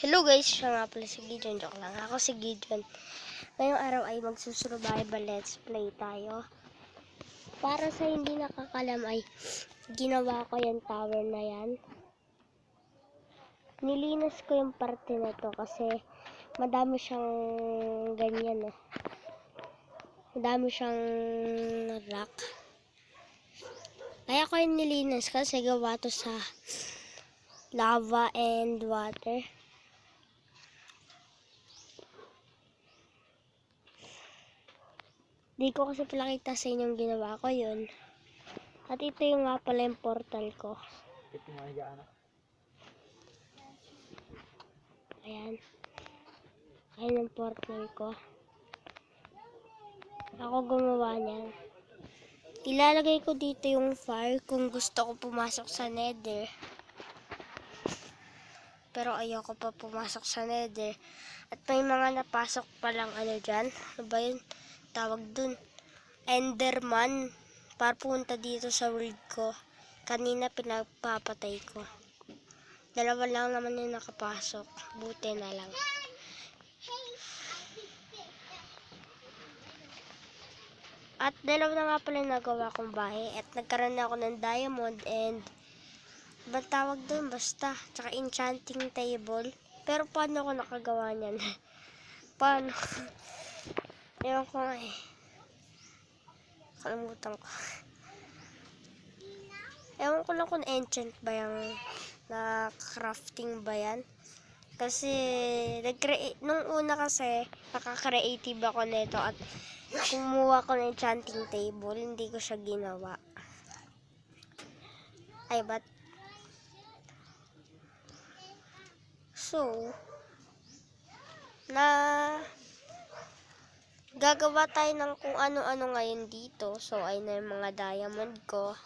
Hello guys, siya nga pala si Gideon. Joke lang, ako si Gideon. Ngayong araw ay magsusurvival let's play tayo. Para sa hindi nakakalam ay ginawa ko yung tower na yan. Nilinas ko yung parte na to kasi madami siyang ganyan eh. Madami siyang rock. Kaya ko yung nilinas kasi gawa to sa lava and water. Di ko kasi palakita sa inyong ginawa ko yun. At ito yung nga pala yung portal ko. Ayan. Ayan yung portal ko. Ako gumawa niyan. Ilalagay ko dito yung fire kung gusto ko pumasok sa nether. Pero ayoko pa pumasok sa nether. At may mga napasok palang ano dyan. Ano ba yun? Tawag dun. Enderman. Para punta dito sa world ko. Kanina pinagpapatay ko. Dalawa lang naman yung nakapasok. Buti na lang. At dalawa na nga pala yung nagawa kong bahay. At nagkaroon na ako ng diamond and ba't tawag doon? Basta. Tsaka enchanting table. Pero paano ako nakagawa niyan? Paano? Ewan ko nga eh. Kalimutan ko. Ewan ko lang kung enchant ba yung na crafting ba yan. Kasi nung una kasi nakaka-creative ako nito at kumuha ko ng enchanting table, hindi ko siya ginawa. Ay, but so gagawa tayo ng kung ano-ano ngayon dito. So, ayun na yung mga diamond ko.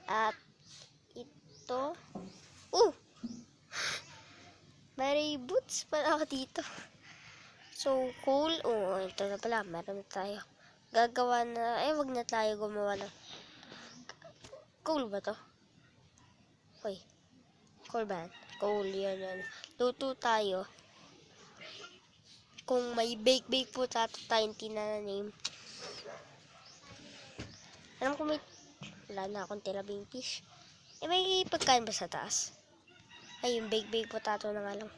At ito. May boots pala ako dito. So, coal. Ito na pala. Meron na tayo. Gagawa na. Wag na tayo gumawa ng coal ba to? Hoy. Coal ba? Coal yan. Luto tayo. Kung may bake po tayong tinaname. Alam ko wala na akong tilabing fish. May pagkain ba sa taas? Ay, yung bake potato na nga lang.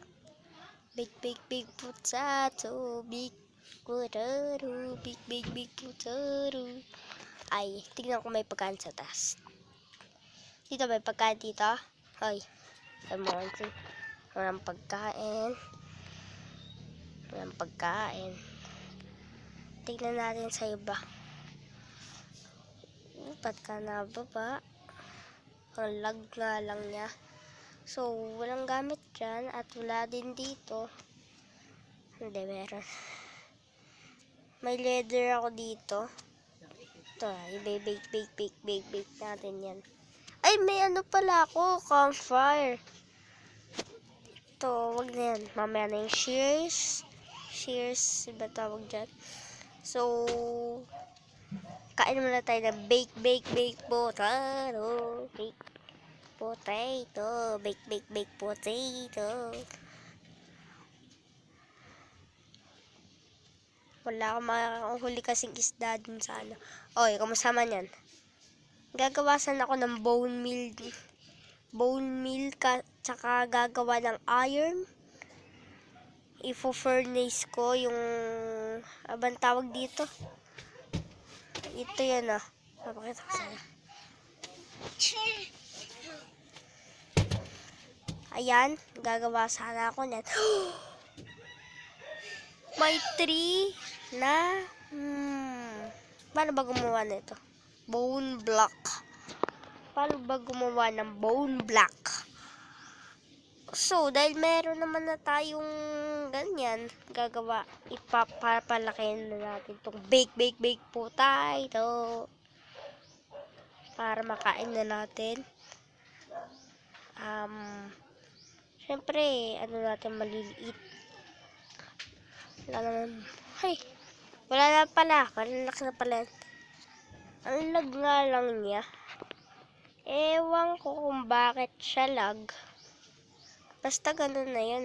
Bake potato. Bake potato. Bake potato. Ay, tignan ko may pagkain sa taas. Dito may pagkain dito. Hoy. Walang pagkain. Walang pagkain. Tignan natin sa iba. Ba't ka nababa? Ang lag nga lang niya. So, walang gamit dyan. At wala din dito. Hindi, meron. May leather ako dito. Ito, i-bake natin yan. Ay, may ano pala ako. Campfire. Ito, wag na yan. Mamaya na yung shears. Shears, iba tawag dyan. So, kain muna tayo ng bake potato. Bake potato. Bake potato. Wala akong makakahuli kasing isda dun sa ano. Oy, kamusta man yan? Gagawasan ako ng bone meal tsaka gagawa ng iron. Ifo-furnace ko yung abang tawag dito. Ito yan ah. Papakita ko sa'yo. Ayan, gagawa sana ako net. May tree na paano ba gumawa nito? Bone block. Paano ba gumawa ng bone block? So, dahil meron naman na tayong ganyan, gagawa, ipapalakihin na natin itong bake potato. Para makain na natin. Siyempre, ano natin maliliit. Wala naman. Hay! Wala na pala. Malalak na pala. Ang lag nga lang niya. Ewan ko kung bakit siya lag. Basta ganun na yun.